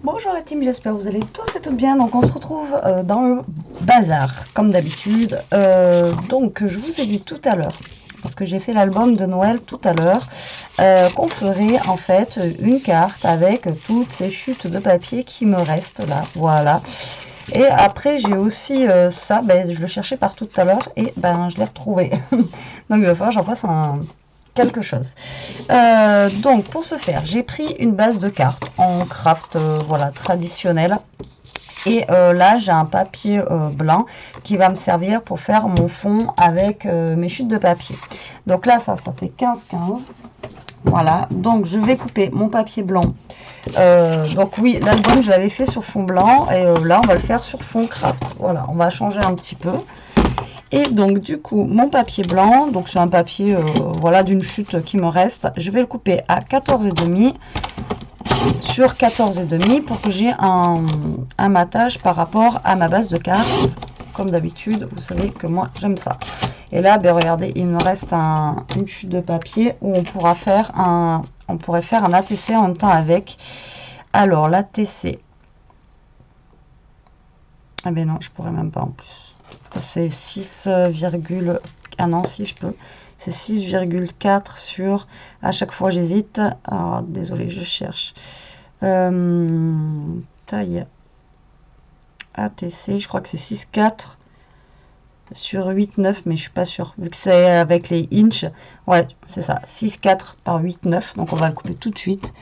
Bonjour la team, j'espère que vous allez tous et toutes bien. Donc on se retrouve dans le bazar, comme d'habitude. Donc je vous ai dit tout à l'heure, parce que j'ai fait l'album de Noël tout à l'heure, qu'on ferait en fait une carte avec toutes ces chutes de papier qui me restent là, voilà. Et après j'ai aussi ça, je le cherchais partout tout à l'heure et je l'ai retrouvé. Donc il va falloir que j'en fasse quelque chose. Donc pour ce faire, j'ai pris une base de cartes en craft voilà, traditionnel. Et là, j'ai un papier blanc qui va me servir pour faire mon fond avec mes chutes de papier. Donc là, ça fait 15-15. Voilà, donc je vais couper mon papier blanc. Donc oui, l'album, je l'avais fait sur fond blanc. Et là, on va le faire sur fond craft. Voilà, on va changer un petit peu. Et donc du coup, mon papier blanc, donc c'est un papier voilà, d'une chute qui me reste, je vais le couper à 14,5 sur 14,5 pour que j'ai un matage par rapport à ma base de cartes. Comme d'habitude, vous savez que moi j'aime ça. Et là, regardez, il me reste une chute de papier où on pourrait faire un ATC en même temps avec. Alors l'ATC, ah ben non, je pourrais même pas en plus. C'est 6, ah non, si je peux. C'est 6,4 sur. À chaque fois, j'hésite. Alors, désolé, je cherche. Taille ATC, je crois que c'est 6,4 sur 8,9, mais je suis pas sûre. Vu que c'est avec les inches. Ouais, c'est ça. 6,4 par 8,9. Donc, on va le couper tout de suite.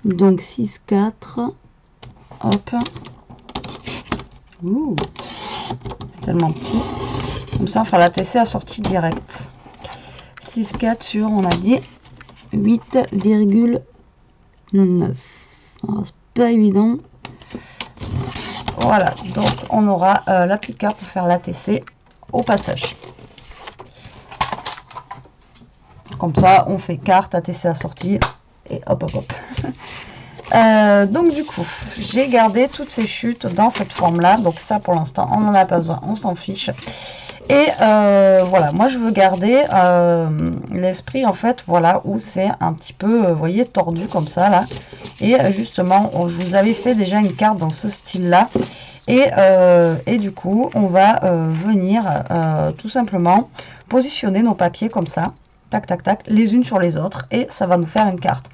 Donc, 6,4. Hop. Ouh. C'est tellement petit. Comme ça, on fera la TC assortie directe. 6,4 sur, on a dit, 8,9. C'est pas évident. Voilà, donc on aura l'appliqueur pour faire la TC au passage. Comme ça, on fait carte, ATC assortie, et hop, hop, hop. Donc du coup, j'ai gardé toutes ces chutes dans cette forme-là. Donc ça, pour l'instant, on n'en a pas besoin, on s'en fiche. Et voilà, moi je veux garder l'esprit en fait, voilà, où c'est un petit peu, vous voyez, tordu comme ça là. Et justement, je vous avais fait déjà une carte dans ce style-là. Et du coup, on va venir tout simplement positionner nos papiers comme ça, tac, tac, tac, les unes sur les autres. Et ça va nous faire une carte.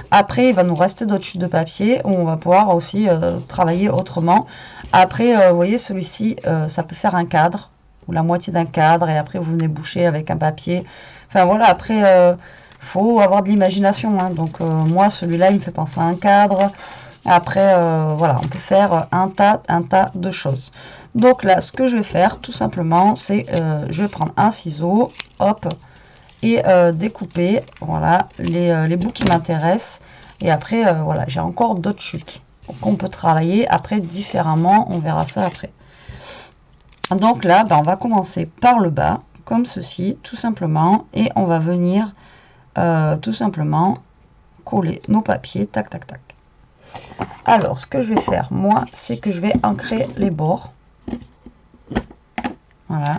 Après, il va nous rester d'autres chutes de papier où on va pouvoir aussi travailler autrement. Après, vous voyez, celui-ci, ça peut faire un cadre ou la moitié d'un cadre et après vous venez boucher avec un papier. Enfin voilà, après faut avoir de l'imagination, hein. Donc moi celui-là il me fait penser à un cadre. Après voilà, on peut faire un tas de choses. Donc là ce que je vais faire tout simplement c'est je vais prendre un ciseau, hop, et découper voilà les bouts qui m'intéressent. Et après voilà, j'ai encore d'autres chutes qu'on peut travailler après différemment, on verra ça après. Donc là, on va commencer par le bas, comme ceci, tout simplement. Et on va venir tout simplement coller nos papiers, tac, tac, tac. Alors, ce que je vais faire, moi, c'est que je vais ancrer les bords. Voilà.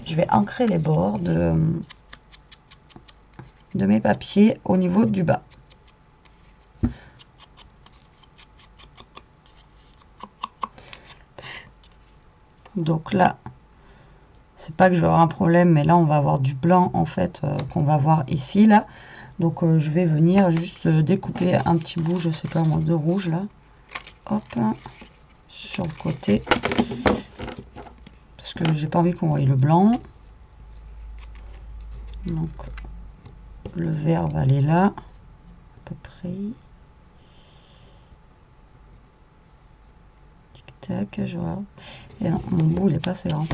Je vais ancrer les bords de mes papiers au niveau du bas. Donc là, c'est pas que je vais avoir un problème, mais là on va avoir du blanc en fait qu'on va voir ici là. Donc je vais venir juste découper un petit bout, je sais pas moi, de rouge là. Hop, sur le côté. Parce que j'ai pas envie qu'on voie le blanc. Donc le vert va aller là, à peu près. Tac, je vois. Et non, mon bout il est pas assez grand.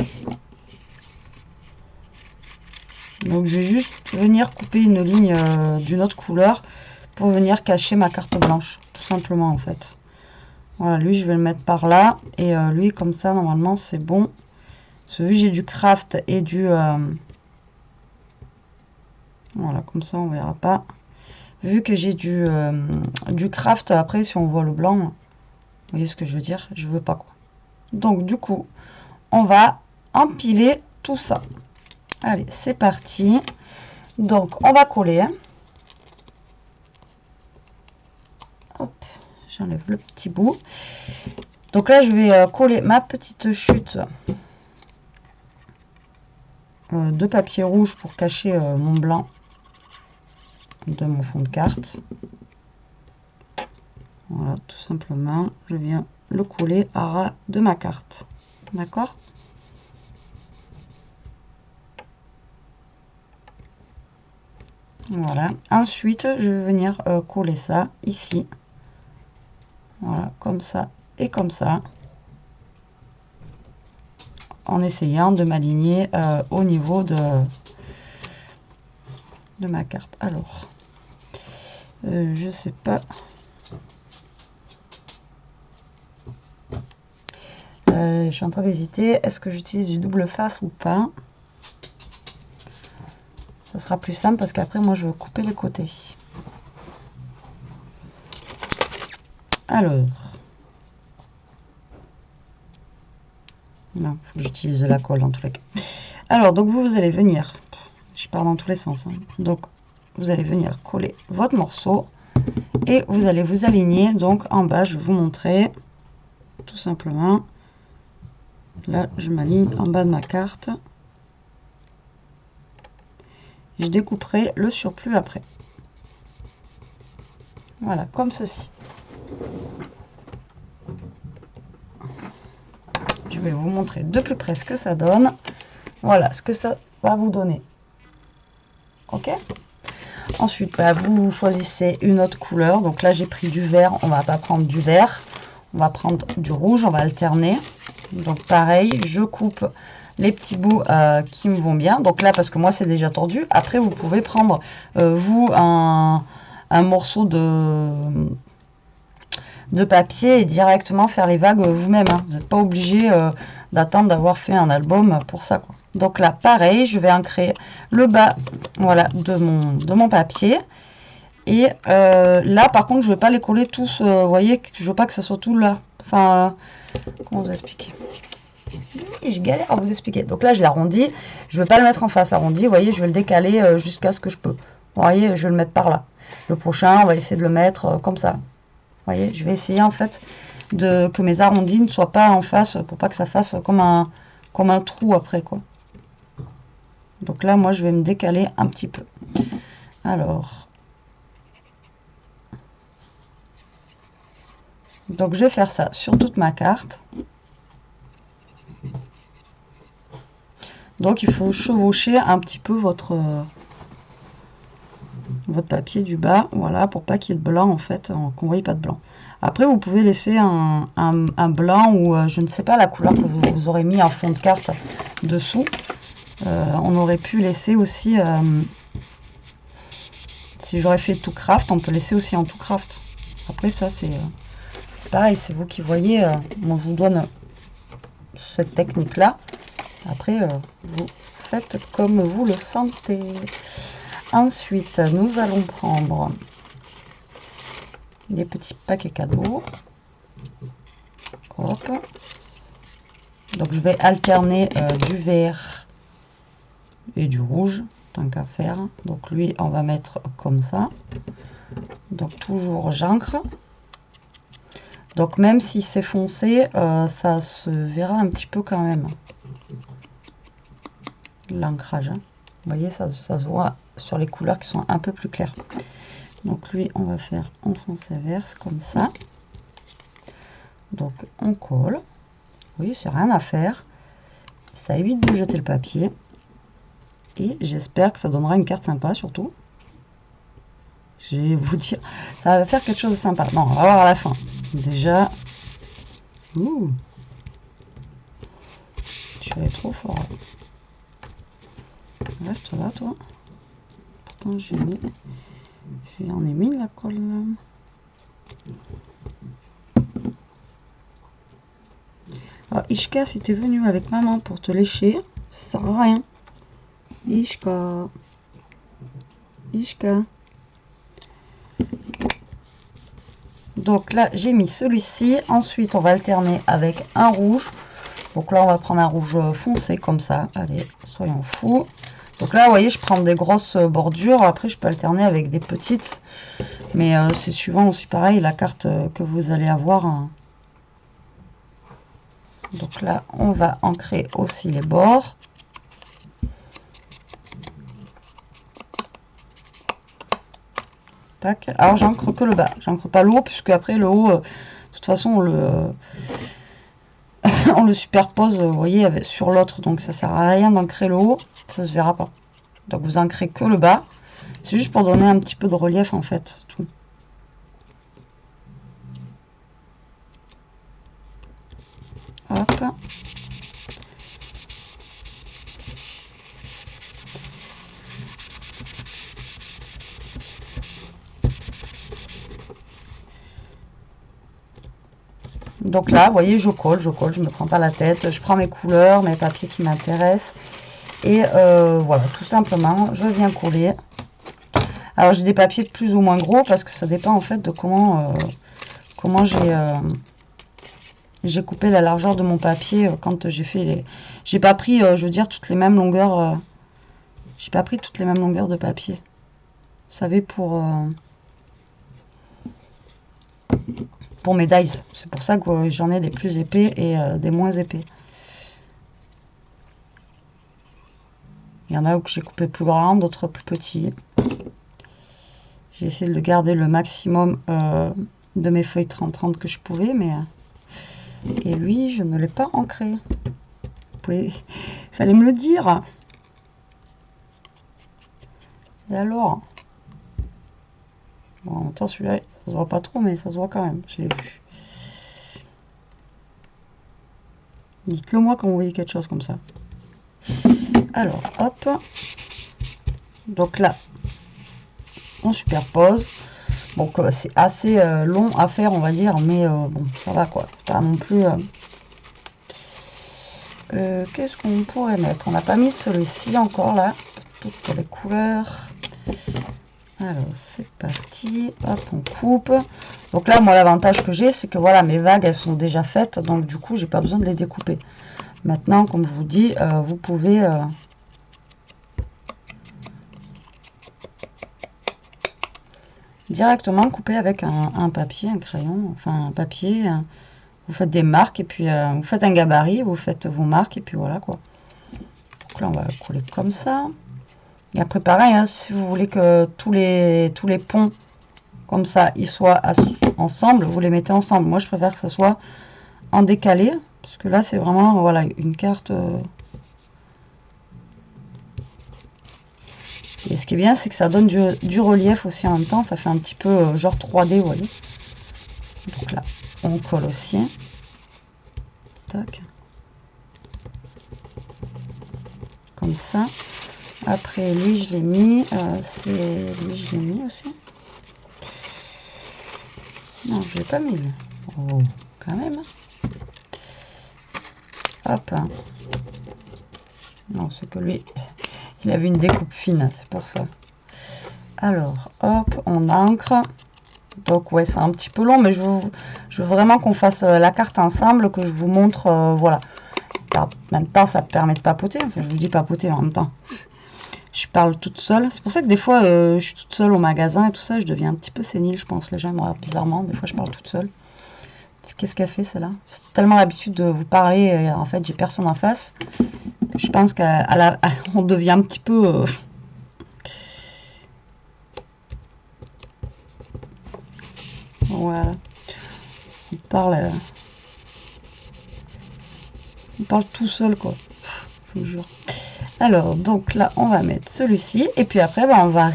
Donc je vais juste venir couper une ligne d'une autre couleur pour venir cacher ma carte blanche, tout simplement en fait. Voilà, lui je vais le mettre par là et lui comme ça normalement c'est bon. Parce que vu que j'ai du craft et du voilà, comme ça on verra pas. Vu que j'ai du craft, après si on voit le blanc, vous voyez ce que je veux dire, je veux pas quoi. Donc du coup on va empiler tout ça. Allez, c'est parti. Donc, on va coller. Hop, j'enlève le petit bout. Donc là, je vais coller ma petite chute de papier rouge pour cacher mon blanc de mon fond de carte. Voilà, tout simplement, je viens le coller à ras de ma carte. D'accord? Voilà. Ensuite, je vais venir coller ça ici. Voilà, comme ça et comme ça. En essayant de m'aligner au niveau de ma carte. Alors, je sais pas. Je suis en train d'hésiter. Est-ce que j'utilise du double face ou pas? Ça sera plus simple parce qu'après, moi, je vais couper les côtés. Alors. Non, faut que j'utilise de la colle dans tous les cas. Alors, donc vous allez venir. Je pars dans tous les sens. Hein. Donc, vous allez venir coller votre morceau. Et vous allez vous aligner. Donc, en bas, je vais vous montrer. Tout simplement. Là, je m'aligne en bas de ma carte. Je découperai le surplus après. Voilà, comme ceci. Je vais vous montrer de plus près ce que ça donne. Voilà ce que ça va vous donner. Ok. Ensuite, bah, vous choisissez une autre couleur. Donc là, j'ai pris du vert. On va pas prendre du vert. On va prendre du rouge. On va alterner. Donc pareil, je coupe les petits bouts qui me vont bien. Donc là, parce que moi, c'est déjà tordu. Après, vous pouvez prendre, vous, un morceau de papier et directement faire les vagues vous-même. Hein. Vous n'êtes pas obligé d'attendre d'avoir fait un album pour ça, quoi. Donc là, pareil, je vais ancrer le bas, voilà, de mon papier. Et là, par contre, je ne vais pas les coller tous. Vous voyez, je ne veux pas que ça soit tout là. Enfin, comment vous expliquer? Je galère à vous expliquer. Donc là, je l'arrondis. Je ne vais pas le mettre en face, l'arrondi. Vous voyez, je vais le décaler jusqu'à ce que je peux. Vous voyez, je vais le mettre par là. Le prochain, on va essayer de le mettre comme ça. Vous voyez, je vais essayer en fait que mes arrondis ne soient pas en face pour pas que ça fasse comme un trou après, quoi. Donc là, moi, je vais me décaler un petit peu. Alors, donc je vais faire ça sur toute ma carte. Donc il faut chevaucher un petit peu votre papier du bas, voilà, pour pas qu'il y ait de blanc en fait, qu'on voyait pas de blanc. Après, vous pouvez laisser un blanc ou je ne sais pas la couleur que vous aurez mis en fond de carte dessous. On aurait pu laisser aussi, si j'aurais fait tout craft, on peut laisser aussi en tout craft. Après ça, c'est pareil, c'est vous qui voyez. Moi, je vous donne cette technique là. Après, vous faites comme vous le sentez. Ensuite, nous allons prendre les petits paquets cadeaux. Hop. Donc, je vais alterner du vert et du rouge, tant qu'à faire. Donc, lui, on va mettre comme ça. Donc, toujours j'ancre. Donc, même si c'est foncé, ça se verra un petit peu quand même. L'ancrage. Hein. Vous voyez, ça se voit sur les couleurs qui sont un peu plus claires. Donc lui, on va faire en sens inverse, comme ça. Donc on colle. Oui, c'est rien à faire. Ça évite de jeter le papier. Et j'espère que ça donnera une carte sympa, surtout. Je vais vous dire, ça va faire quelque chose de sympa. Non, on va voir à la fin. Déjà. Ouh. Je suis allée trop fort. Reste là, toi. Pourtant, j'en ai mis de la colle là. Alors, Ishka, si t'es venu avec maman pour te lécher, ça sert à rien. Ishka. Ishka. Donc là, j'ai mis celui-ci. Ensuite, on va alterner avec un rouge. Donc là, on va prendre un rouge foncé comme ça. Allez, soyons fous. Donc là, vous voyez, je prends des grosses bordures. Après, je peux alterner avec des petites. Mais c'est suivant aussi pareil la carte que vous allez avoir. Hein. Donc là, on va ancrer aussi les bords. Tac. Alors j'encre que le bas, j'encre pas le haut, puisque après le haut, de toute façon, on le superpose, vous voyez, sur l'autre. Donc ça sert à rien d'ancrer le haut, ça se verra pas. Donc vous ancrez que le bas. C'est juste pour donner un petit peu de relief en fait, tout. Hop. Donc là, vous voyez, je colle, je me prends pas la tête, je prends mes couleurs, mes papiers qui m'intéressent. Et voilà, tout simplement, je viens coller. Alors j'ai des papiers plus ou moins gros parce que ça dépend en fait de comment j'ai coupé la largeur de mon papier quand j'ai fait les... J'ai pas pris, je veux dire, toutes les mêmes longueurs. J'ai pas pris toutes les mêmes longueurs de papier. Vous savez, pour mes dies. C'est pour ça que j'en ai des plus épais et des moins épais. Il y en a où j'ai coupé plus grand, d'autres plus petits. J'ai essayé de garder le maximum de mes feuilles 30-30 que je pouvais, mais... Et lui, je ne l'ai pas ancré. Il fallait me le dire. Et alors? Bon, en même temps, celui-là, ça se voit pas trop, mais ça se voit quand même. Je l'ai vu. Dites-le moi quand vous voyez quelque chose comme ça. Alors, hop. Donc là, on superpose. Donc c'est assez long à faire, on va dire, mais bon, ça va quoi. C'est pas non plus... qu'est-ce qu'on pourrait mettre? On n'a pas mis celui-ci encore là. Toutes les couleurs. Alors, c'est parti. Hop, on coupe. Donc là, moi, l'avantage que j'ai, c'est que voilà, mes vagues, elles sont déjà faites. Donc, du coup, j'ai pas besoin de les découper. Maintenant, comme je vous dis, vous pouvez... directement couper avec un papier, un crayon, enfin un papier. Vous faites des marques et puis vous faites un gabarit, vous faites vos marques et puis voilà quoi. Donc là, on va coller comme ça. Et après, pareil, hein, si vous voulez que tous les ponts comme ça, ils soient ensemble, vous les mettez ensemble. Moi, je préfère que ce soit en décalé, parce que là, c'est vraiment, voilà, une carte. Et ce qui est bien, c'est que ça donne du relief aussi en même temps. Ça fait un petit peu genre 3D, vous voyez. Donc là, on colle aussi. Tac. Comme ça. Après, lui, je l'ai mis. Lui, je l'ai mis aussi. Non, je l'ai pas mis. Oh, quand même. Hop. Non, c'est que lui, il avait une découpe fine, c'est pour ça. Alors, hop, on ancre. Donc, ouais, c'est un petit peu long, mais je veux vraiment qu'on fasse la carte ensemble, que je vous montre, voilà. En même temps, ça permet de papoter. Enfin, je vous dis papoter en même temps. Je parle toute seule. C'est pour ça que des fois, je suis toute seule au magasin et tout ça. Je deviens un petit peu sénile, je pense. Les gens me regardent bizarrement. Des fois, je parle toute seule. Qu'est-ce qu'elle fait, celle-là? C'est tellement l'habitude de vous parler. Et en fait, j'ai personne en face. Je pense qu'on devient un petit peu... Voilà. On parle tout seul, quoi. Je vous jure. Alors, donc là, on va mettre celui-ci. Et puis après, ben, on va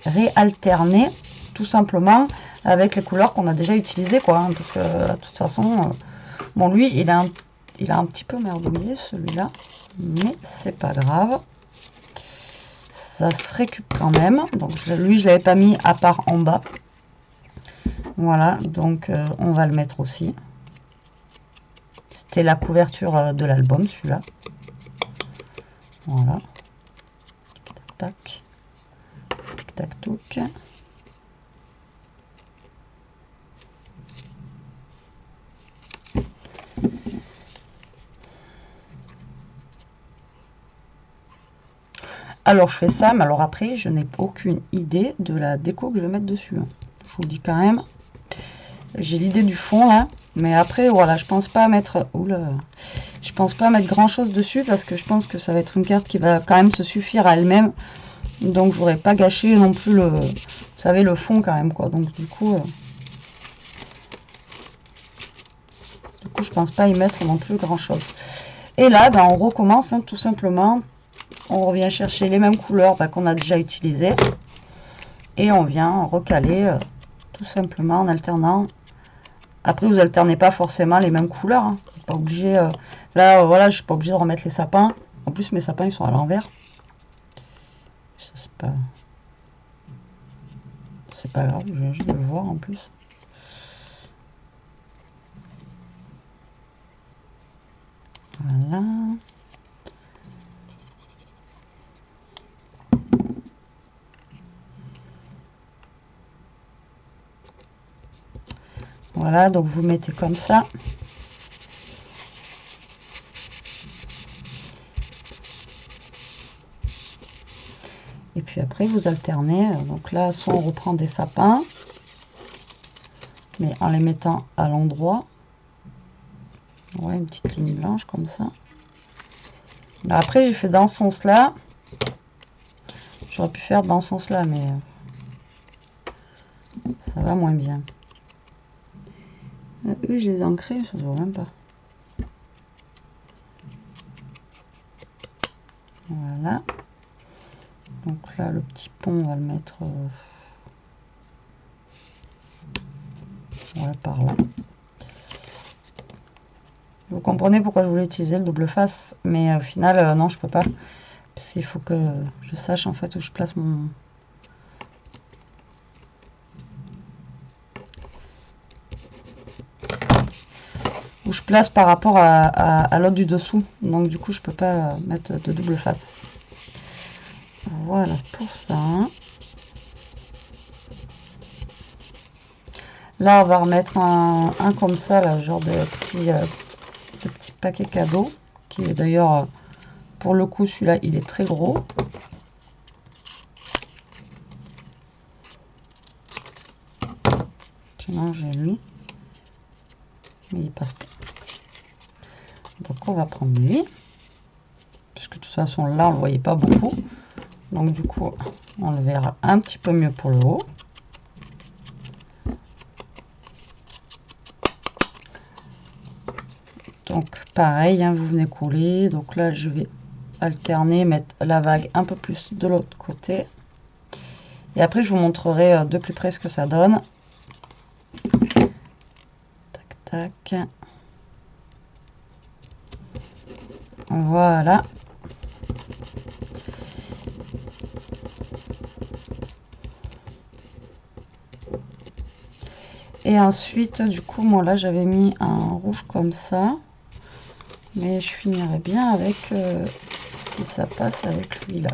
réalterner tout simplement avec les couleurs qu'on a déjà utilisées, quoi. Hein, parce que, de toute façon, bon, lui, il a un petit peu merdouillé, celui-là. Mais c'est pas grave. Ça se récup quand même. Donc, lui, je l'avais pas mis à part en bas. Voilà, donc on va le mettre aussi. C'était la couverture de l'album, celui-là. Voilà. Tac, tac, tac, touc. Alors je fais ça, mais alors après je n'ai aucune idée de la déco que je vais mettre dessus, hein. Je vous le dis quand même. J'ai l'idée du fond là, mais après voilà, je pense pas mettre, oula, je pense pas mettre grand chose dessus parce que je pense que ça va être une carte qui va quand même se suffire à elle-même. Donc je voudrais pas gâcher non plus le, vous savez, le fond quand même quoi. Donc du coup je pense pas y mettre non plus grand chose. Et là ben, on recommence hein, tout simplement. On revient chercher les mêmes couleurs qu'on a déjà utilisées et on vient recaler tout simplement en alternant. Après vous alternez pas forcément les mêmes couleurs, hein. Pas obligé. Là voilà, je suis pas obligée de remettre les sapins. En plus mes sapins ils sont à l'envers. Ça c'est pas grave, je viens juste de le voir en plus. Voilà. Voilà, donc vous mettez comme ça. Et puis après, vous alternez. Donc là, soit on reprend des sapins, mais en les mettant à l'endroit. Ouais, une petite ligne blanche comme ça. Là, après, j'ai fait dans ce sens-là. J'aurais pu faire dans ce sens-là, mais ça va moins bien. Eux, je les ai ancrés, ça se voit même pas. Voilà. Donc là, le petit pont, on va le mettre ouais, par là. Vous comprenez pourquoi je voulais utiliser le double face, mais au final, non, je peux pas. Parce qu'il faut que je sache en fait où je place mon... où je place par rapport à l'autre du dessous. Donc du coup, je peux pas mettre de double face. Voilà pour ça. Là, on va remettre un comme ça, là, genre de petit paquet cadeau, qui est d'ailleurs, pour le coup, celui-là, il est très gros. Sinon, j'ai lui. Mais il passe pas. Donc, on va prendre lui. Parce que de toute façon, là, on le voyait pas beaucoup. Donc, du coup, on le verra un petit peu mieux pour le haut. Donc pareil, hein, vous venez couler. Donc là, je vais alterner, mettre la vague un peu plus de l'autre côté. Et après, je vous montrerai de plus près ce que ça donne. Tac, tac. Voilà. Et ensuite, du coup, moi là, j'avais mis un rouge comme ça. Mais je finirai bien avec, si ça passe avec lui là.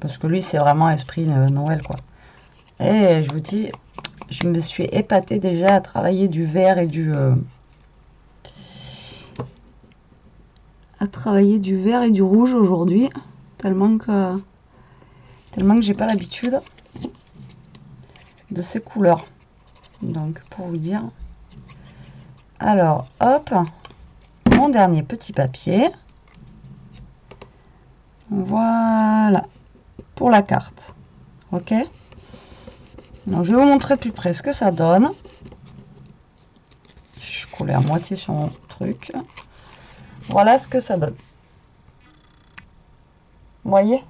Parce que lui, c'est vraiment esprit Noël, quoi. Et je vous dis, je me suis épatée déjà à travailler du vert et du... rouge aujourd'hui. Tellement que j'ai pas l'habitude de ces couleurs. Donc, pour vous dire... Alors, hop, mon dernier petit papier. Voilà, pour la carte. Ok. Donc, je vais vous montrer de plus près ce que ça donne. Je collais à moitié sur mon truc. Voilà ce que ça donne. Vous voyez?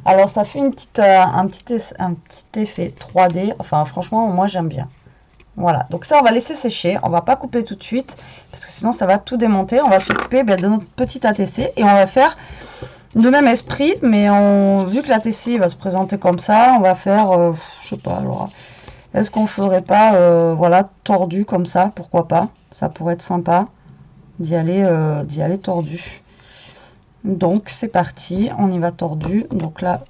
Alors, ça fait une petite, un petit effet 3D. Enfin, franchement, moi, j'aime bien. Voilà, donc ça on va laisser sécher, on va pas couper tout de suite parce que sinon ça va tout démonter. On va s'occuper de notre petit ATC et on va faire le même esprit, mais vu que l'ATC va se présenter comme ça, on va faire, je sais pas, alors est-ce qu'on ferait pas, voilà, tordu comme ça, pourquoi pas, ça pourrait être sympa d'y aller tordu. Donc c'est parti, on y va tordu. Donc là,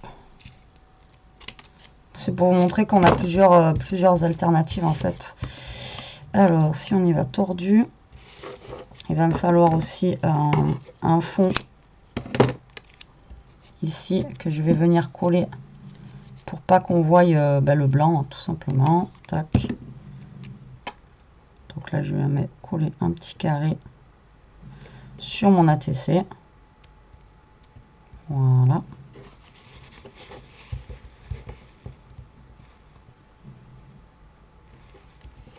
C'est pour vous montrer qu'on a plusieurs alternatives en fait. Alors, si on y va tordu, il va me falloir aussi un fond ici que je vais venir coller pour pas qu'on voie le blanc, tout simplement. Tac. Donc là, je vais coller un petit carré sur mon ATC. Voilà.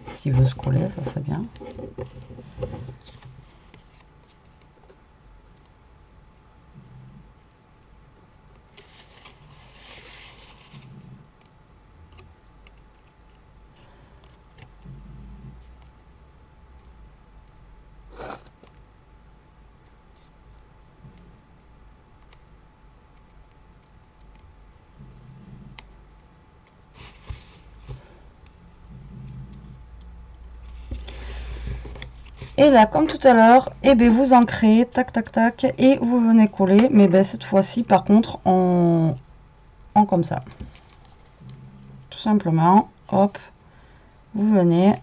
S'il veut se coller, ça serait bien. Et là, comme tout à l'heure, vous ancrez, tac, tac, tac, et vous venez coller, mais cette fois-ci, par contre, en comme ça. Tout simplement, hop, vous venez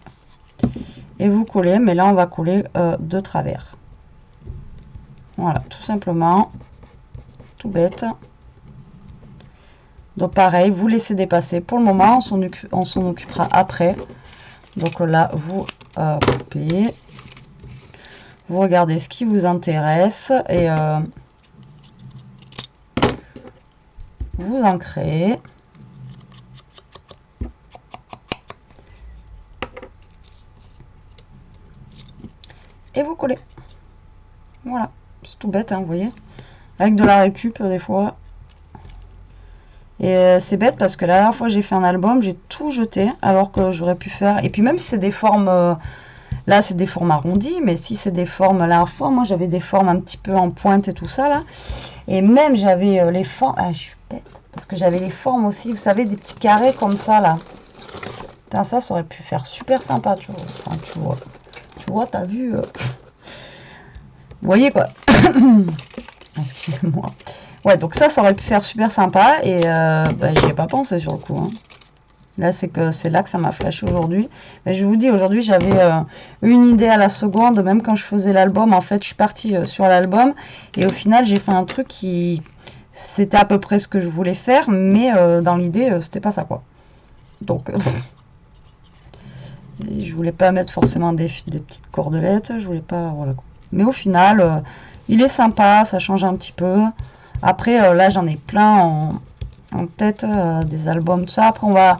et vous collez, mais là, on va coller de travers. Voilà, tout simplement, tout bête. Donc pareil, vous laissez dépasser. Pour le moment, on s'en occupera après. Donc là, vous coupez. Vous regardez ce qui vous intéresse et vous ancrez. Et vous collez. Voilà, c'est tout bête, hein, vous voyez. Avec de la récup des fois. Et c'est bête parce que la dernière fois j'ai fait un album, j'ai tout jeté alors que j'aurais pu faire. Et puis même si c'est des formes... Là, c'est des formes arrondies, mais si c'est des formes, la dernière fois, moi, j'avais des formes un petit peu en pointe et tout ça, là. Et même, j'avais les formes... Ah, je suis bête. Parce que j'avais les formes aussi, vous savez, des petits carrés comme ça, là. Putain, ça aurait pu faire super sympa, tu vois. Enfin, tu vois, t'as vu... Vous voyez, quoi. Excusez-moi. Ouais, donc ça aurait pu faire super sympa. Et j'y ai pas pensé, sur le coup, hein. Là, c'est là que ça m'a flashé aujourd'hui. Mais je vous dis, aujourd'hui, j'avais une idée à la seconde. Même quand je faisais l'album, en fait, je suis partie sur l'album. Et au final, j'ai fait un truc qui... C'était à peu près ce que je voulais faire. Mais dans l'idée, c'était pas ça, quoi. Donc, je voulais pas mettre forcément des petites cordelettes. Je voulais pas... Voilà, quoi. Mais au final, il est sympa. Ça change un petit peu. Après, là, j'en ai plein en tête, des albums, tout ça. Après, on va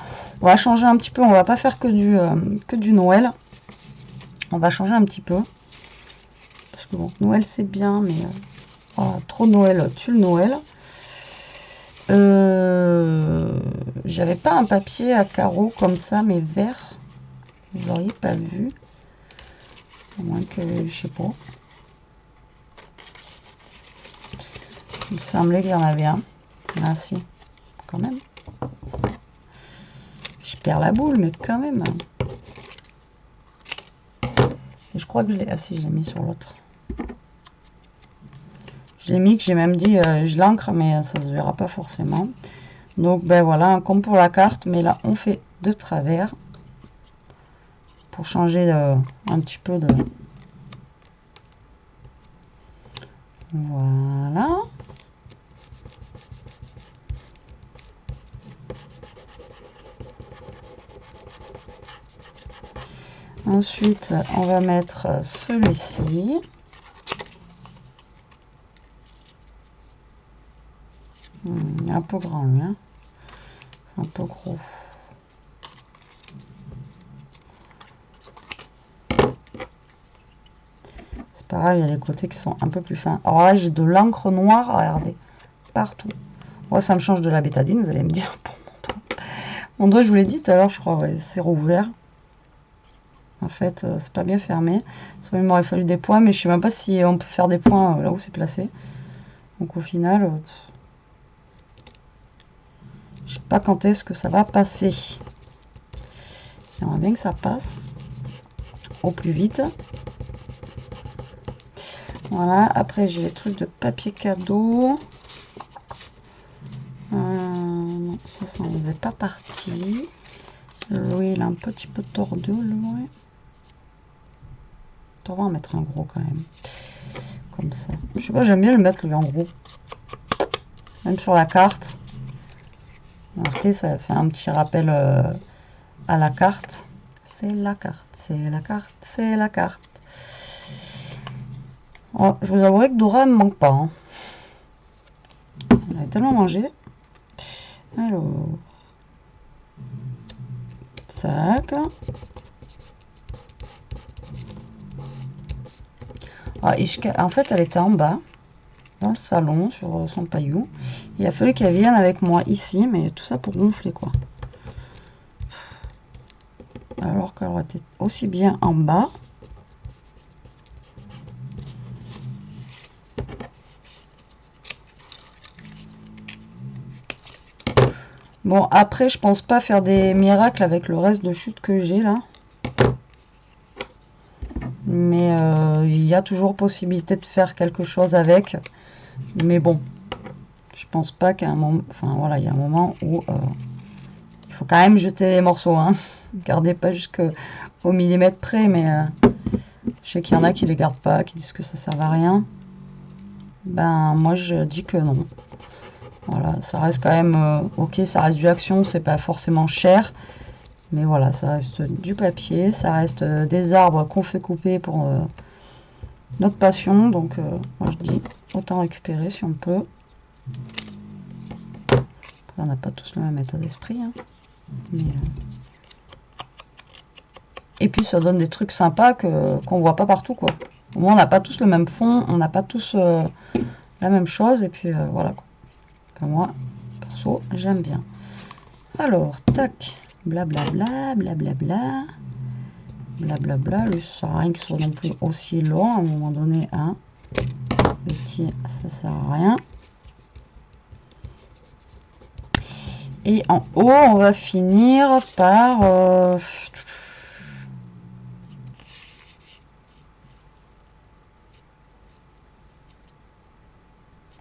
changer un petit peu. On va pas faire que du Noël. On va changer un petit peu. Parce que bon, Noël, c'est bien, mais voilà, trop Noël tue le Noël. J'avais pas un papier à carreaux comme ça, mais vert. Vous l'auriez pas vu. À moins que, je sais pas. Il me semblait qu'il y en avait un. Ah si, quand même. Je perds la boule, mais quand même. Et je crois que je l'ai... Ah si, je l'ai mis sur l'autre. Je l'ai mis, que j'ai même dit, je l'encre, mais ça se verra pas forcément. Donc, voilà, comme pour la carte, mais là, on fait de travers. Pour changer un petit peu de... Voilà. Ensuite, on va mettre celui-ci. Un peu grand, lui, hein. Un peu gros. C'est pareil, il y a les côtés qui sont un peu plus fins. Alors là, j'ai de l'encre noire, regardez, partout. Ouais, ça me change de la bétadine, vous allez me dire, pour mon doigt. Mon doigt, je vous l'ai dit tout à l'heure, je crois, ouais, c'est rouvert. En fait, c'est pas bien fermé. Ça, il m'aurait fallu des points, mais je sais même pas si on peut faire des points là où c'est placé. Donc au final, je sais pas quand est-ce que ça va passer. J'aimerais bien que ça passe au plus vite. Voilà, après j'ai les trucs de papier cadeau. Non. ça n'en faisait pas partie. Lui, il a un petit peu tordu, lui. On va en mettre un gros quand même. Comme ça. Je sais pas, j'aime bien le mettre lui en gros. Même sur la carte. Remarquez, ça fait un petit rappel à la carte. C'est la carte, c'est la carte, c'est la carte. Oh, je vous avouerai que Dora me manque pas. Hein. Elle a tellement mangé. Alors. Sac. Ah, en fait, elle était en bas, dans le salon, sur son paillou. Il a fallu qu'elle vienne avec moi ici, mais tout ça pour gonfler, quoi. Alors qu'elle aurait été aussi bien en bas. Bon, après, je pense pas faire des miracles avec le reste de chute que j'ai, là. Mais il y a toujours possibilité de faire quelque chose avec. Mais bon, je pense pas qu'à un moment... Enfin, voilà, il y a un moment où... il faut quand même jeter les morceaux, hein. Gardez pas jusqu'au millimètre près, mais je sais qu'il y en a qui les gardent pas, qui disent que ça sert à rien. Ben, moi, je dis que non. Voilà, ça reste quand même... ok, ça reste du Action, c'est pas forcément cher. Mais voilà, ça reste du papier, ça reste des arbres qu'on fait couper pour notre passion. Donc, moi, je dis, autant récupérer si on peut. Après, on n'a pas tous le même état d'esprit, hein. Mais, et puis ça donne des trucs sympas qu'on voit pas partout, quoi. Au moins on n'a pas tous le même fond, on n'a pas tous la même chose, et puis voilà, quoi. Enfin, moi, perso, j'aime bien. Alors, tac, blablabla, blablabla, blablabla. Lui, ça sert à rien qu'il soit non plus aussi long. À un moment donné, un petit, ça sert à rien. Et en haut, on va finir par...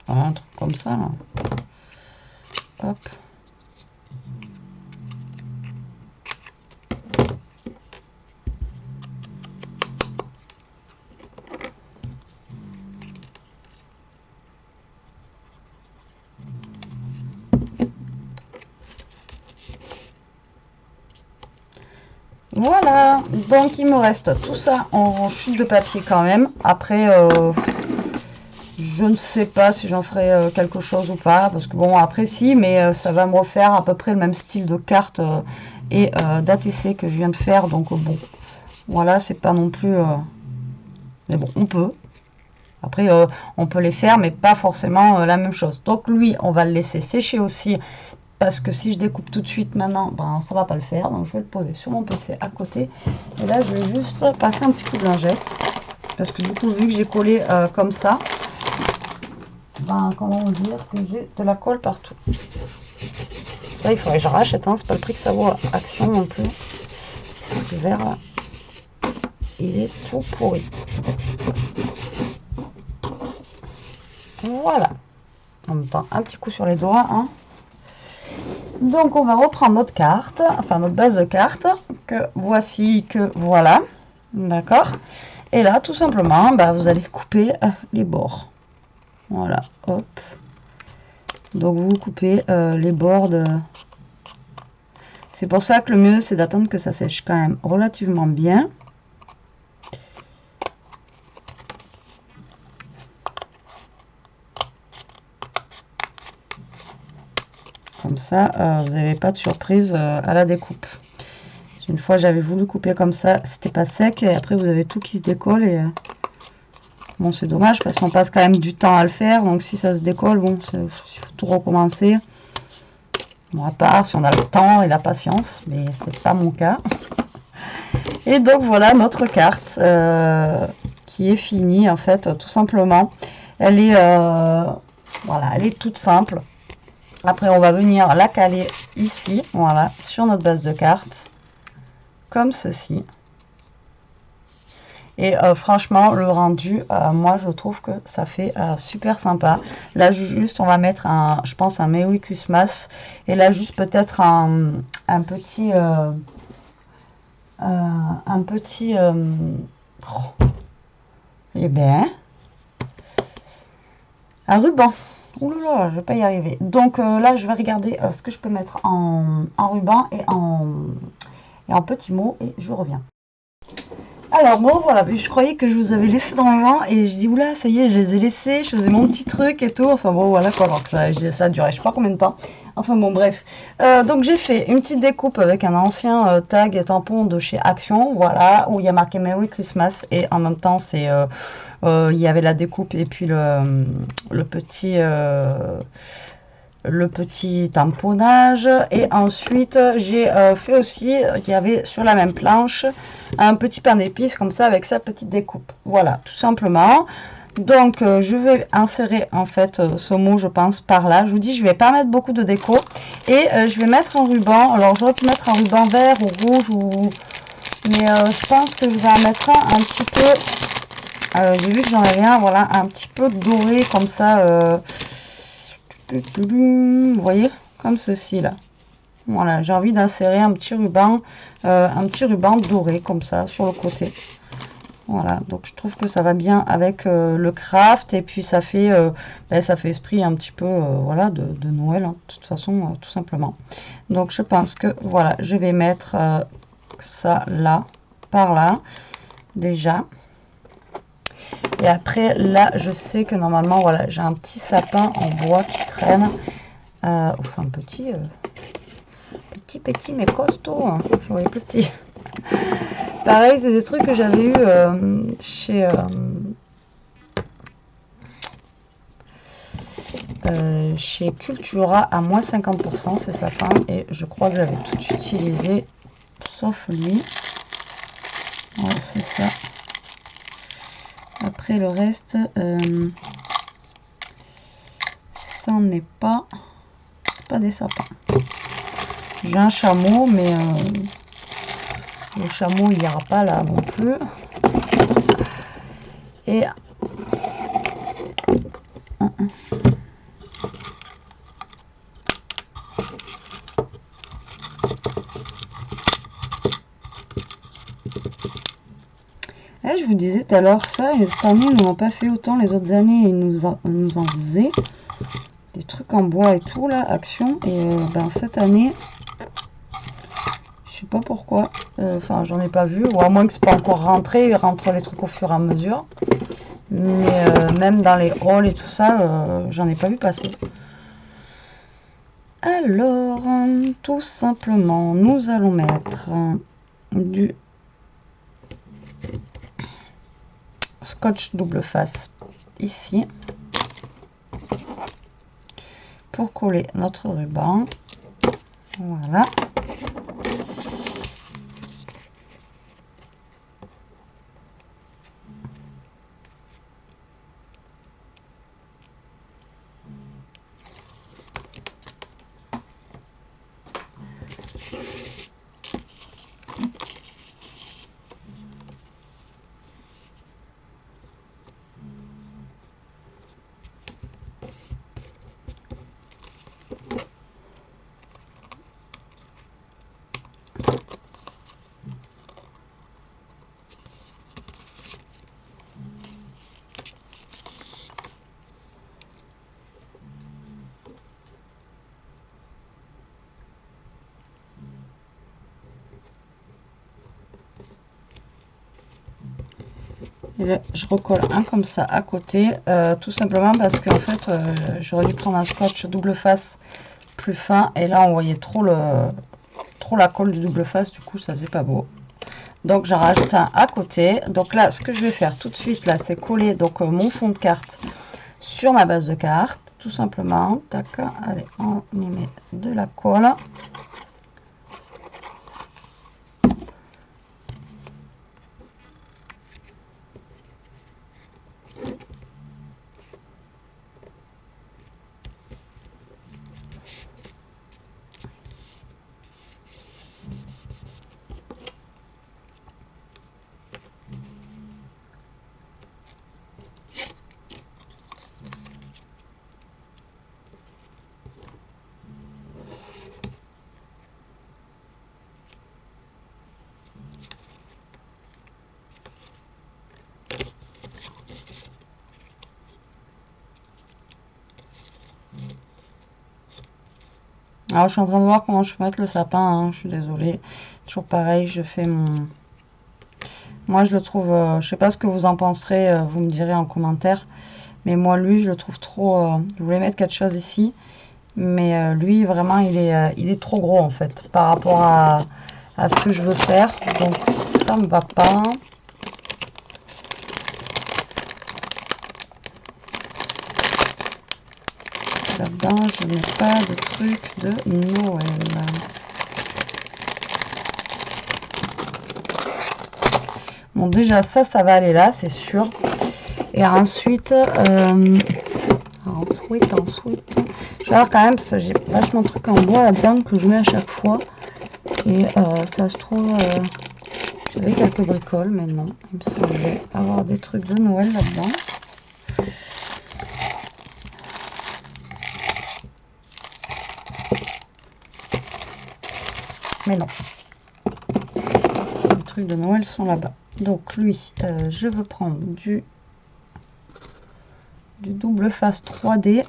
un truc comme ça, là. Hop. Voilà, donc il me reste tout ça en chute de papier quand même. Après, je ne sais pas si j'en ferai quelque chose ou pas, parce que bon, après si, mais ça va me refaire à peu près le même style de carte et d'ATC que je viens de faire, donc bon, voilà, c'est pas non plus... mais bon, on peut. Après, on peut les faire, mais pas forcément la même chose. Donc lui, on va le laisser sécher aussi, parce que si je découpe tout de suite maintenant, ben ça va pas le faire. Donc je vais le poser sur mon PC à côté. Et là, je vais juste passer un petit coup de lingette, parce que du coup, vu que j'ai collé comme ça, ben comment dire que j'ai de la colle partout. Là, il faudrait que je rachète, hein, c'est pas le prix que ça vaut à Action non plus. Le verre là, il est tout pourri. Voilà. En même temps, un petit coup sur les doigts, hein. Donc on va reprendre notre carte, enfin notre base de carte, que voici, que voilà, d'accord. Et là, tout simplement, bah, vous allez couper les bords. Voilà, hop. Donc vous coupez les bords de... C'est pour ça que le mieux, c'est d'attendre que ça sèche quand même relativement bien. Comme ça, vous n'avez pas de surprise à la découpe. Une fois, j'avais voulu couper comme ça, c'était pas sec, et après, vous avez tout qui se décolle. Et bon, c'est dommage, parce qu'on passe quand même du temps à le faire, donc si ça se décolle, bon, il faut tout recommencer. Bon, à part si on a le temps et la patience, mais c'est pas mon cas. Et donc, voilà notre carte, qui est finie, en fait, tout simplement. Elle est, voilà, elle est toute simple. Après, on va venir la caler ici, voilà, sur notre base de cartes, comme ceci. Et franchement, le rendu, moi, je trouve que ça fait super sympa. Là, juste, on va mettre je pense, un Merry Christmas. Et là, juste peut-être un petit... oh, eh bien, un ruban. Ouh là là, je vais pas y arriver. Donc là, je vais regarder ce que je peux mettre en ruban et en petits mots et je reviens. Alors bon voilà, je croyais que je vous avais laissé dans le vent et je dis oula ça y est je les ai laissés, je faisais mon petit truc et tout, enfin bon voilà quoi, alors que ça a duré je sais pas combien de temps, enfin bon bref. Donc j'ai fait une petite découpe avec un ancien tag et tampon de chez Action, voilà, où il y a marqué Merry Christmas et en même temps c'est il y avait la découpe et puis le petit tamponnage. Et ensuite j'ai fait aussi, il y avait sur la même planche un petit pain d'épices comme ça avec sa petite découpe, voilà tout simplement. Donc je vais insérer en fait ce mot je pense par là. Je vous dis je vais pas mettre beaucoup de déco et je vais mettre un ruban. Alors j'aurais pu mettre un ruban vert ou rouge ou mais je pense que je vais en mettre un petit peu j'ai vu que j'en avais un, voilà, un petit peu doré comme ça vous voyez, comme ceci là. Voilà, j'ai envie d'insérer un petit ruban doré comme ça sur le côté. Voilà, donc je trouve que ça va bien avec le craft et puis ça fait esprit un petit peu voilà de Noël hein, de toute façon tout simplement. Donc je pense que voilà, je vais mettre ça là, par là déjà. Et après là, je sais que normalement voilà, j'ai un petit sapin en bois qui traîne. Enfin petit mais costaud hein. Je voyais plus petit. Pareil c'est des trucs que j'avais eu chez Cultura à moins 50%, c'est sapin et je crois que j'avais tout utilisé sauf lui. Ouais, c'est ça. Après le reste ça n'est pas, c'est pas des sapins. J'ai un chameau mais le chameau il ira pas là non plus. Et je vous disais tout à l'heure ça, cette année ils n'ont pas fait autant, les autres années ils nous en faisaient des trucs en bois et tout là, Action, et ben cette année je sais pas pourquoi, enfin j'en ai pas vu, ou à moins que c'est pas encore rentré, ils rentrent les trucs au fur et à mesure, mais même dans les halls et tout ça, j'en ai pas vu passer. Alors tout simplement nous allons mettre du scotch double face ici pour coller notre ruban, voilà. Et là, je recolle un comme ça à côté, tout simplement parce qu'en fait j'aurais dû prendre un scotch double face plus fin et là on voyait trop la colle du double face, du coup ça faisait pas beau. Donc j'en rajoute un à côté. Donc là ce que je vais faire tout de suite là c'est coller donc mon fond de carte sur ma base de carte, tout simplement. Tac, allez on y met de la colle. Alors je suis en train de voir comment je peux mettre le sapin, hein, je suis désolée. Toujours pareil, je fais mon... Moi je le trouve, je sais pas ce que vous en penserez, vous me direz en commentaire. Mais moi lui je le trouve trop... je voulais mettre quelque chose ici. Mais lui vraiment il est trop gros en fait par rapport à ce que je veux faire. Donc ça me va pas. Là-dedans je n'ai pas de truc de Noël. Bon déjà ça va aller là c'est sûr. Et ensuite, ensuite, je vais voir quand même parce que j'ai vachement de trucs en bois là-dedans que je mets à chaque fois. Et ça se trouve, j'avais quelques bricoles, mais non, il me semblait avoir des trucs de Noël là-dedans. Mais non, les trucs de Noël sont là-bas. Donc lui, je veux prendre du double face 3D,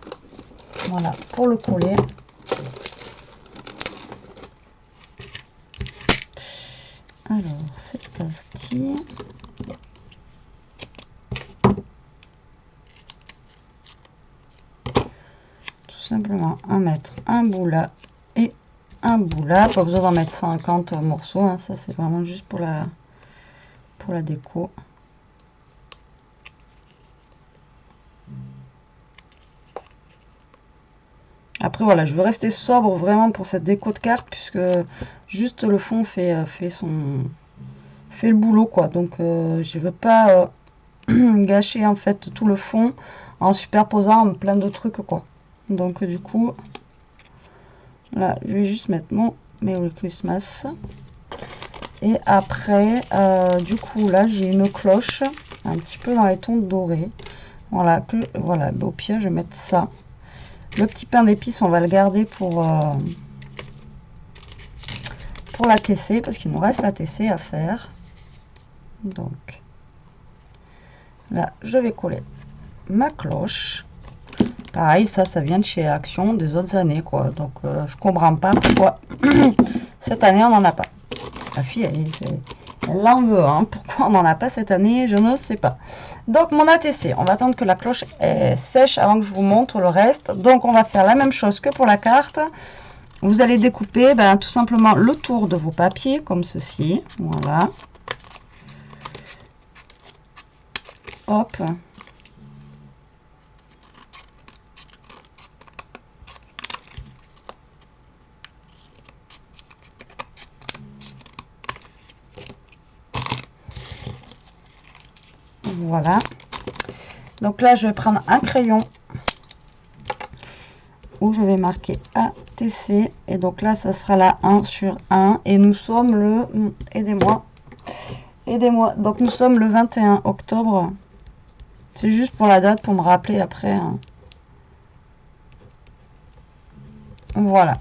voilà, pour le coller. Alors, c'est parti. Tout simplement, un mettre un bout là et un bout là. Pas besoin d'en mettre 50 morceaux, hein. Ça c'est vraiment juste pour la déco. Après voilà, je veux rester sobre vraiment pour cette déco de carte puisque juste le fond fait le boulot quoi. Donc je veux pas gâcher en fait tout le fond en superposant plein de trucs quoi. Donc du coup là je vais juste mettre mon Merry Christmas. Et après du coup là j'ai une cloche un petit peu dans les tons dorés. Voilà, voilà, au pire je vais mettre ça. Le petit pain d'épices, on va le garder pour la TC, parce qu'il nous reste la TC à faire. Donc, là, je vais coller ma cloche. Pareil, ça vient de chez Action des autres années, quoi. Donc, je comprends pas pourquoi cette année, on n'en a pas. La fille, elle en veut, hein. Pourquoi on n'en a pas cette année, je ne sais pas. Donc, mon ATC, on va attendre que la cloche sèche avant que je vous montre le reste. Donc, on va faire la même chose que pour la carte. Vous allez découper tout simplement le tour de vos papiers, comme ceci. Voilà. Hop. Voilà. Donc là, je vais prendre un crayon où je vais marquer ATC. Et donc là, ça sera la 1 sur 1. Et nous sommes le... Aidez-moi. Aidez-moi. Donc nous sommes le 21 octobre. C'est juste pour la date, pour me rappeler après. Hein. Voilà.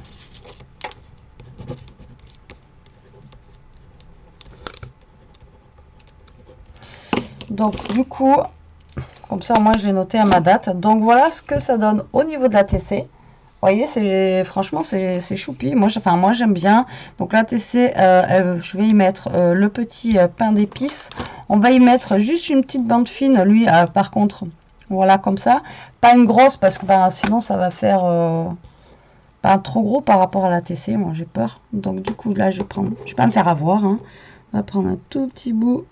Donc du coup... Comme ça, moi, je l'ai noté à ma date. Donc, voilà ce que ça donne au niveau de la TC. Vous voyez, franchement, c'est choupi. Moi, j'aime bien. Donc, la TC, je vais y mettre le petit pain d'épices. On va y mettre juste une petite bande fine. Lui, par contre, voilà, comme ça. Pas une grosse, parce que sinon, ça va faire trop gros par rapport à la TC. Moi, j'ai peur. Donc, du coup, là, je vais pas me faire avoir. Hein. On va prendre un tout petit bout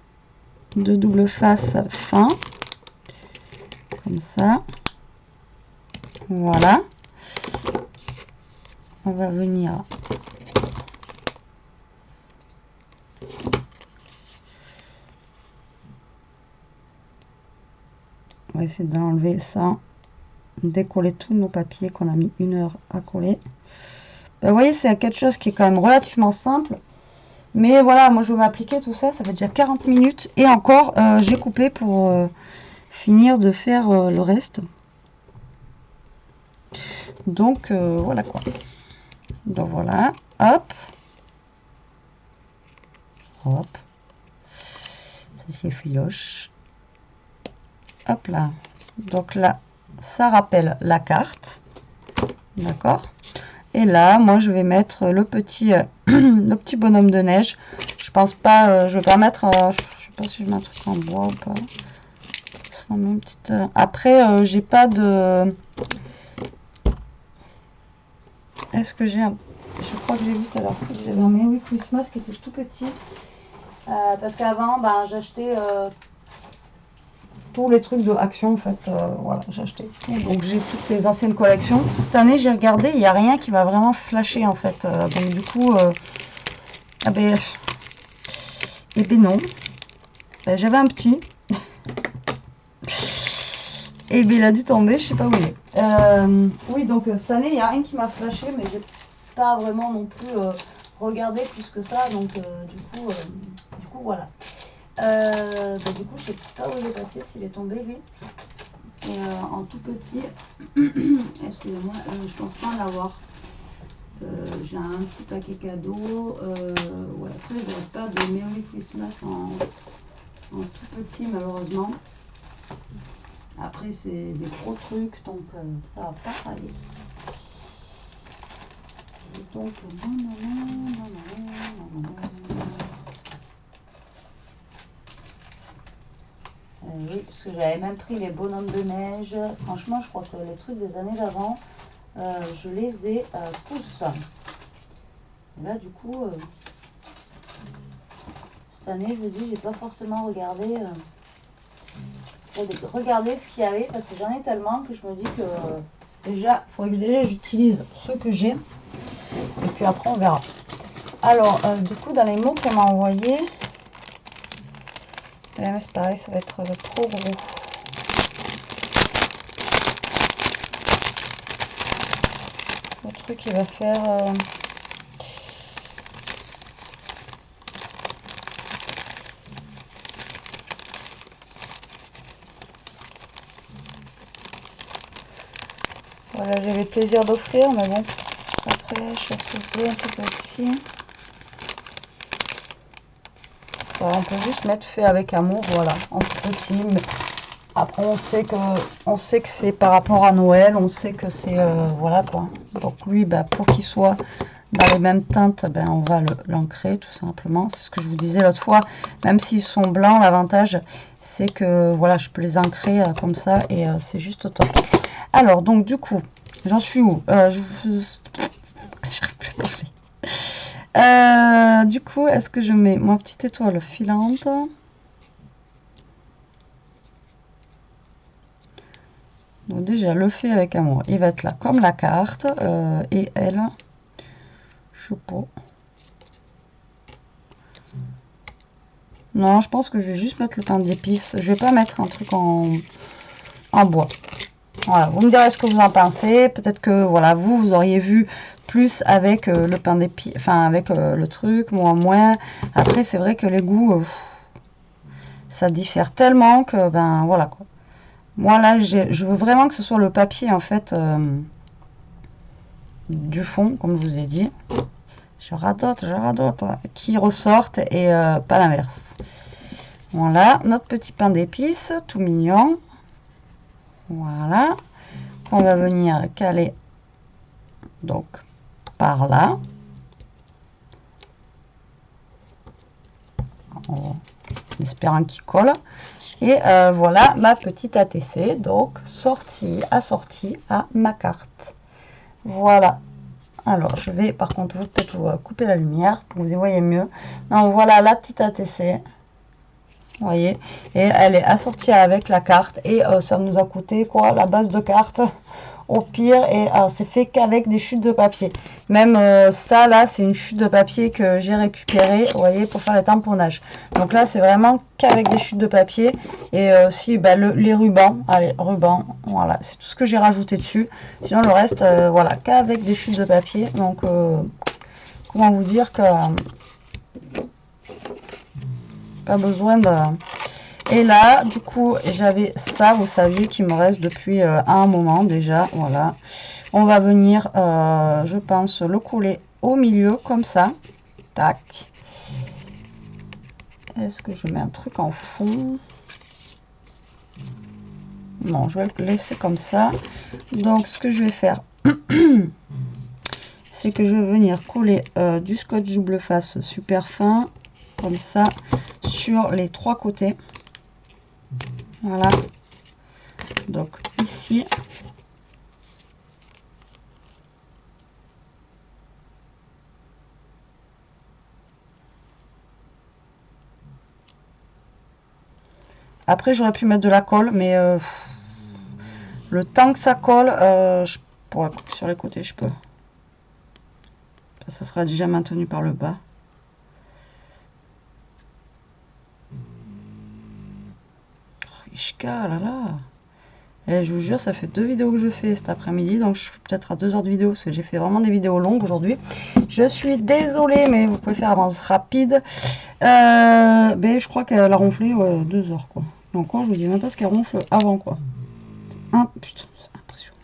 de double face fin. Comme ça, voilà, on va venir on va essayer d'enlever ça, décoller tous nos papiers qu'on a mis 1 heure à coller. Vous voyez, c'est quelque chose qui est quand même relativement simple, mais voilà, moi je vais m'appliquer tout ça, ça fait déjà 40 minutes et encore j'ai coupé pour finir de faire le reste. Donc voilà quoi. Donc voilà, hop, hop, ceci est filoche, hop là. Donc là, ça rappelle la carte, d'accord. Et là, moi, je vais mettre le petit, le petit bonhomme de neige. Je pense pas, je vais pas mettre, je sais pas si je mets un truc en bois ou pas. On met une petite, après, j'ai pas de... Est-ce que j'ai un... Je crois que j'ai vu tout à l'heure, si j'avais un Merry Christmas qui était tout petit. Parce qu'avant, ben, j'achetais tous les trucs de Action, en fait. Voilà, j'ai acheté tout. Donc j'ai toutes les anciennes collections. Cette année, j'ai regardé, il n'y a rien qui m'a vraiment flashé, en fait. Donc du coup, ah ben, eh ben non. Ben, j'avais un petit. Et ben il a dû tomber, je sais pas où il est. Oui, donc cette année, il n'y a rien qui m'a flashé, mais j'ai pas vraiment non plus regardé plus que ça. Donc du coup, voilà. Bah, du coup, je sais pas où il est passé, s'il est tombé lui. Et en tout petit, excusez-moi, je pense pas en avoir. J'ai un petit paquet cadeau. Ouais, après, j'aurais pas de Merry Christmas en tout petit, malheureusement. Après, c'est des gros trucs, donc ça va pas aller. Et donc, oui, parce que j'avais même pris les bonhommes de neige. Franchement, je crois que les trucs des années d'avant, je les ai tous. Et là, du coup, cette année, je dis, j'ai pas forcément regardé. Regarder ce qu'il y avait, parce que j'en ai tellement que je me dis que déjà, il faudrait que déjà j'utilise ceux que j'ai. Et puis après, on verra. Alors, du coup, dans les mots qu'elle m'a envoyés, c'est pareil, ça va être trop gros. Le truc, il va faire... Voilà, j'ai le plaisir d'offrir, mais bon, après, je vais un peu petit. Voilà, on peut juste mettre fait avec amour, voilà, en tout petit. Mais après, on sait que c'est par rapport à Noël, on sait que c'est, voilà quoi. Donc lui, bah, pour qu'il soit dans les mêmes teintes, ben, on va l'ancrer tout simplement. C'est ce que je vous disais l'autre fois, même s'ils sont blancs, l'avantage, c'est que, voilà, je peux les ancrer comme ça, et c'est juste top. Alors, donc, du coup, j'en suis où j'arrive plus à parler. Du coup, est-ce que je mets ma petite étoile filante? Donc déjà, le fait avec amour, il va être là comme la carte. Et elle, je sais pas. Non, je pense que je vais juste mettre le pain d'épices. Je vais pas mettre un truc en bois. Voilà, vous me direz ce que vous en pensez. Peut-être que voilà, vous auriez vu plus avec le pain d'épices, enfin avec le truc, moi moins. Après, c'est vrai que les goûts, ça diffère tellement que ben voilà quoi. Moi là, je veux vraiment que ce soit le papier en fait du fond, comme je vous ai dit. Je radote, qui ressortent et pas l'inverse. Voilà, notre petit pain d'épices, tout mignon. Voilà. On va venir caler donc par là. En espérant qu'il colle. Et voilà ma petite ATC, donc assortie à ma carte. Voilà. Alors, je vais par contre peut-être vous couper la lumière pour que vous y voyez mieux. Donc voilà la petite ATC. Vous voyez, et elle est assortie avec la carte, et ça nous a coûté quoi, la base de carte au pire, et c'est fait qu'avec des chutes de papier. Même ça là, c'est une chute de papier que j'ai récupérée, vous voyez, pour faire les tamponnages. Donc là, c'est vraiment qu'avec des chutes de papier, et aussi bah, les rubans, allez, rubans, voilà, c'est tout ce que j'ai rajouté dessus. Sinon le reste, voilà, qu'avec des chutes de papier. Donc comment vous dire que pas besoin de... Et là, du coup, j'avais ça, vous saviez, qui me reste depuis un moment déjà. Voilà. On va venir, je pense, le coller au milieu, comme ça. Tac. Est-ce que je mets un truc en fond? Non, je vais le laisser comme ça. Donc, ce que je vais faire... c'est que je vais venir coller du scotch double face super fin, comme ça, sur les 3 côtés. Voilà. Donc ici. Après, j'aurais pu mettre de la colle, mais le temps que ça colle, je pourrais, sur les côtés, je peux. Ça sera déjà maintenu par le bas. Ishka, là là. Et je vous jure, ça fait 2 vidéos que je fais cet après-midi, donc je suis peut-être à 2 heures de vidéo, parce que j'ai fait vraiment des vidéos longues aujourd'hui. Je suis désolée, mais vous pouvez faire avance rapide. Ben, je crois qu'elle a ronflé 2 heures, quoi. Donc, je vous dis même pas ce qu'elle ronfle avant, quoi. Putain, c'est impressionnant.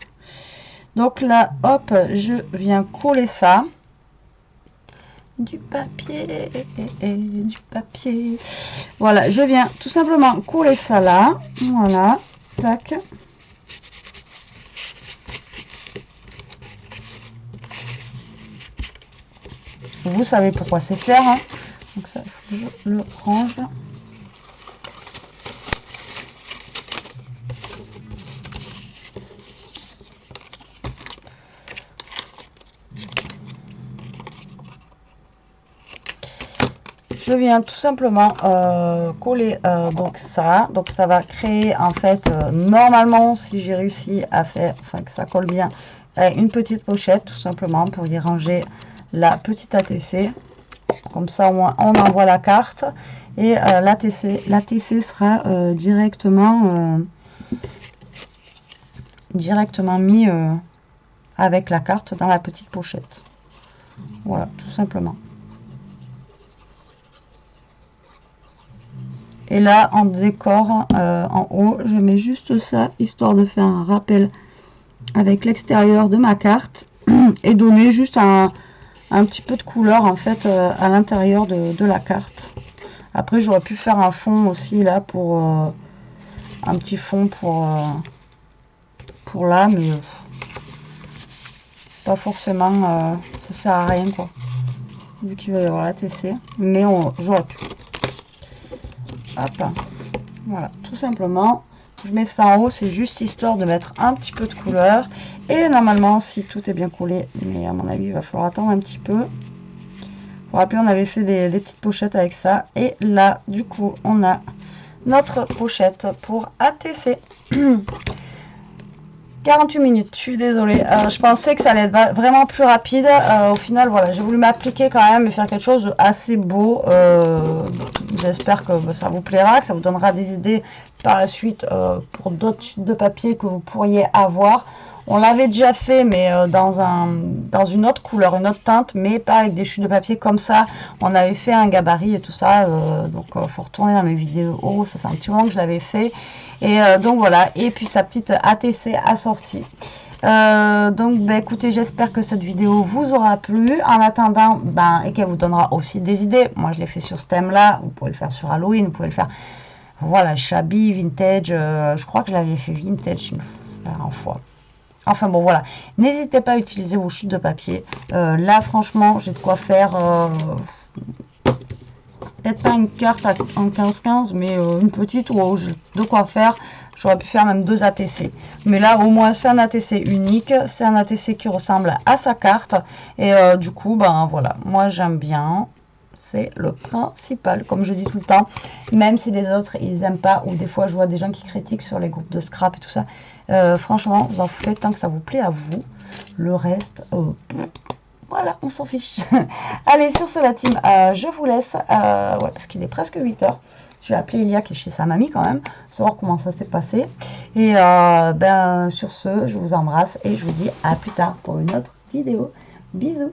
Donc là, hop, je viens coller ça. Du papier, du papier. Voilà, je viens tout simplement coller ça là. Voilà, tac. Vous savez pourquoi c'est faire, hein. Donc ça, il faut que je le range. Je viens tout simplement coller donc ça va créer en fait normalement, si j'ai réussi à faire, enfin que ça colle bien, une petite pochette tout simplement pour y ranger la petite ATC. Comme ça au moins on envoie la carte et l'ATC sera directement mis avec la carte dans la petite pochette. Voilà, tout simplement. Et là, en décor, en haut, je mets juste ça, histoire de faire un rappel avec l'extérieur de ma carte et donner juste un petit peu de couleur, en fait, à l'intérieur de la carte. Après, j'aurais pu faire un fond aussi, là, pour... un petit fond pour là, mais pas forcément... ça sert à rien, quoi. Vu qu'il va y avoir la TC. Mais j'aurais pu. Hop, voilà, tout simplement, je mets ça en haut, c'est juste histoire de mettre un petit peu de couleur. Et normalement, si tout est bien collé, mais à mon avis, il va falloir attendre un petit peu. Vous vous rappelez, on avait fait des petites pochettes avec ça. Et là, du coup, on a notre pochette pour ATC. 48 minutes, je suis désolée. Je pensais que ça allait être vraiment plus rapide. Au final, voilà, j'ai voulu m'appliquer quand même et faire quelque chose d'assez beau. J'espère que ça vous plaira, que ça vous donnera des idées par la suite pour d'autres chutes de papier que vous pourriez avoir. On l'avait déjà fait, mais dans une autre couleur, une autre teinte, mais pas avec des chutes de papier comme ça. On avait fait un gabarit et tout ça, donc faut retourner dans mes vidéos. Ça fait un petit moment que je l'avais fait. Et donc voilà, et puis sa petite ATC assortie. Donc écoutez, j'espère que cette vidéo vous aura plu. En attendant, et qu'elle vous donnera aussi des idées. Moi je l'ai fait sur ce thème là, vous pouvez le faire sur Halloween, vous pouvez le faire, voilà, shabby, vintage. Je crois que je l'avais fait vintage une fois. Enfin bon, voilà, n'hésitez pas à utiliser vos chutes de papier. Là franchement, j'ai de quoi faire peut-être pas une carte en 15-15, mais une petite où j'ai de quoi faire. J'aurais pu faire même 2 ATC. Mais là, au moins, c'est un ATC unique. C'est un ATC qui ressemble à sa carte. Et du coup, voilà, moi j'aime bien. C'est le principal, comme je dis tout le temps. Même si les autres, ils n'aiment pas. Ou des fois, je vois des gens qui critiquent sur les groupes de scrap et tout ça. Franchement, vous en foutez tant que ça vous plaît à vous. Le reste... voilà, on s'en fiche. Allez, sur ce, la team, je vous laisse. Ouais, parce qu'il est presque 8 h. Je vais appeler Elia qui est chez sa mamie quand même, savoir comment ça s'est passé. Et sur ce, je vous embrasse et je vous dis à plus tard pour une autre vidéo. Bisous.